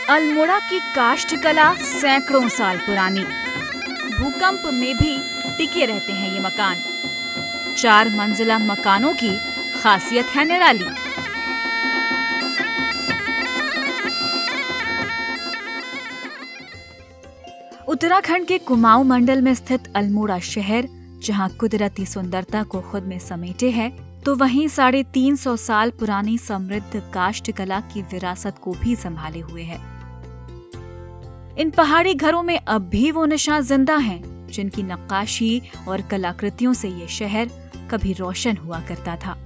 अल्मोड़ा की काष्ठ कला सैकड़ों साल पुरानी, भूकंप में भी टिके रहते हैं ये मकान। 4 मंजिला मकानों की खासियत है निराली। उत्तराखंड के कुमाऊं मंडल में स्थित अल्मोड़ा शहर जहां कुदरती सुंदरता को खुद में समेटे है, तो वहीं 350 साल पुरानी समृद्ध काष्ठ कला की विरासत को भी संभाले हुए है। इन पहाड़ी घरों में अब भी वो निशान जिंदा हैं, जिनकी नक्काशी और कलाकृतियों से ये शहर कभी रोशन हुआ करता था।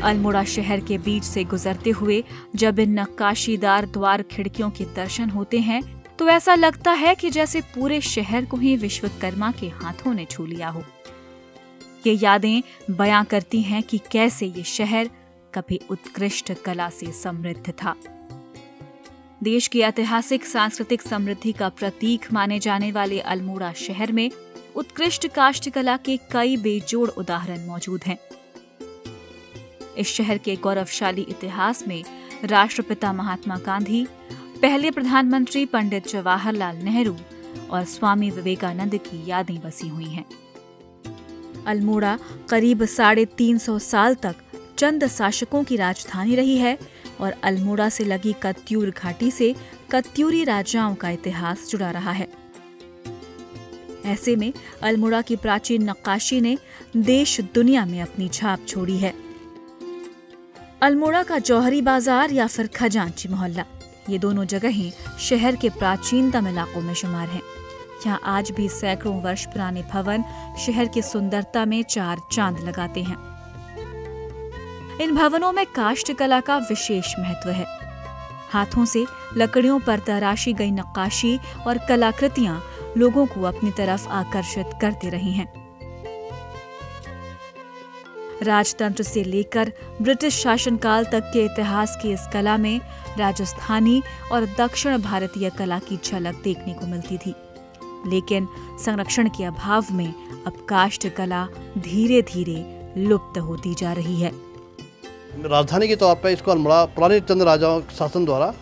अल्मोड़ा शहर के बीच से गुजरते हुए जब इन नक्काशीदार द्वार खिड़कियों के दर्शन होते हैं, तो ऐसा लगता है कि जैसे पूरे शहर को ही विश्वकर्मा के हाथों ने छू लिया हो। ये यादें बयां करती हैं कि कैसे ये शहर कभी उत्कृष्ट कला से समृद्ध था। देश की ऐतिहासिक सांस्कृतिक समृद्धि का प्रतीक माने जाने वाले अल्मोड़ा शहर में उत्कृष्ट काष्ठ कला के कई बेजोड़ उदाहरण मौजूद हैं। इस शहर के गौरवशाली इतिहास में राष्ट्रपिता महात्मा गांधी, पहले प्रधानमंत्री पंडित जवाहरलाल नेहरू और स्वामी विवेकानंद की यादें बसी हुई हैं। अल्मोड़ा करीब 350 साल तक चंद शासकों की राजधानी रही है और अल्मोड़ा से लगी कत्यूर घाटी से कत्यूरी राजाओं का इतिहास जुड़ा रहा है। ऐसे में अल्मोड़ा की प्राचीन नक्काशी ने देश दुनिया में अपनी छाप छोड़ी है। अल्मोड़ा का जौहरी बाजार या फिर खजांची मोहल्ला, ये दोनों जगहें शहर के प्राचीनतम इलाकों में शुमार हैं। यहाँ आज भी सैकड़ों वर्ष पुराने भवन शहर की सुंदरता में 4 चांद लगाते हैं। इन भवनों में काष्ठ कला का विशेष महत्व है। हाथों से लकड़ियों पर तराशी गई नक्काशी और कलाकृतियां लोगों को अपनी तरफ आकर्षित करते रही हैं। राजतंत्र से लेकर ब्रिटिश शासनकाल तक के इतिहास की इस कला में राजस्थानी और दक्षिण भारतीय कला की झलक देखने को मिलती थी, लेकिन संरक्षण के अभाव में अब काष्ठ कला धीरे धीरे लुप्त होती जा रही है। राजधानी के तौर पर इसको अल्मोड़ा पुराने चंद राजाओं के शासन द्वारा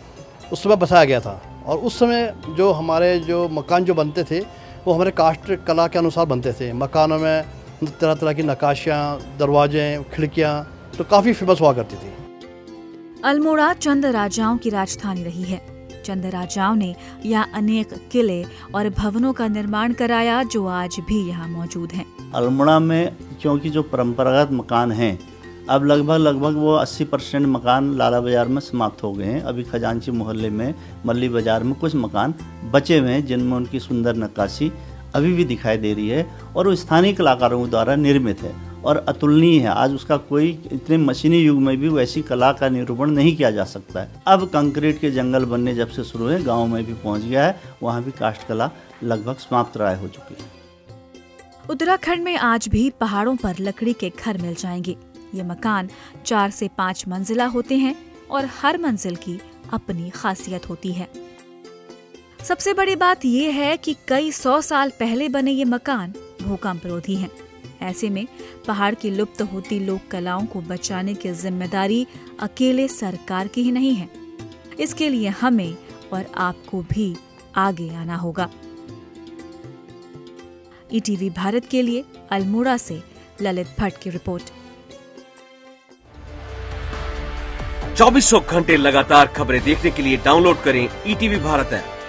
उस समय बसाया गया था और उस समय जो हमारे मकान बनते थे वो हमारे काष्ठ कला के अनुसार बनते थे। मकानों में तरह तरह की नक्काशियाँ, दरवाजे, खिड़कियाँ तो काफ़ी फेमस हुआ करती थी। अल्मोड़ा चंद राजाओं की राजधानी रही है। चंद राजाओं ने यहाँ अनेक किले और भवनों का निर्माण कराया जो आज भी यहाँ मौजूद हैं। अल्मोड़ा में क्योंकि जो परंपरागत मकान हैं, अब लगभग वो 80% मकान लाला बाजार में समाप्त हो गए हैं। अभी खजांची मोहल्ले में, मल्ली बाजार में कुछ मकान बचे हुए हैं जिनमें उनकी सुंदर नक्काशी अभी भी दिखाई दे रही है और वो स्थानीय कलाकारों द्वारा निर्मित है और अतुलनीय है। आज उसका कोई इतने मशीनी युग में भी वैसी कला का निरूपण नहीं किया जा सकता है। अब कंक्रीट के जंगल बनने जब से शुरू हुए, गाँव में भी पहुँच गया है, वहाँ भी काष्ठ कला लगभग समाप्त राय हो चुकी है। उत्तराखंड में आज भी पहाड़ों पर लकड़ी के घर मिल जाएंगे। ये मकान 4 से 5 मंजिला होते हैं और हर मंजिल की अपनी खासियत होती है। सबसे बड़ी बात यह है कि कई 100 साल पहले बने ये मकान भूकंप रोधी हैं। ऐसे में पहाड़ की लुप्त होती लोक कलाओं को बचाने की जिम्मेदारी अकेले सरकार की ही नहीं है। इसके लिए हमें और आपको भी आगे आना होगा। ईटीवी भारत के लिए अल्मोड़ा से ललित भट्ट की रिपोर्ट। 24 घंटे लगातार खबरें देखने के लिए डाउनलोड करें ईटीवी भारत ऐप।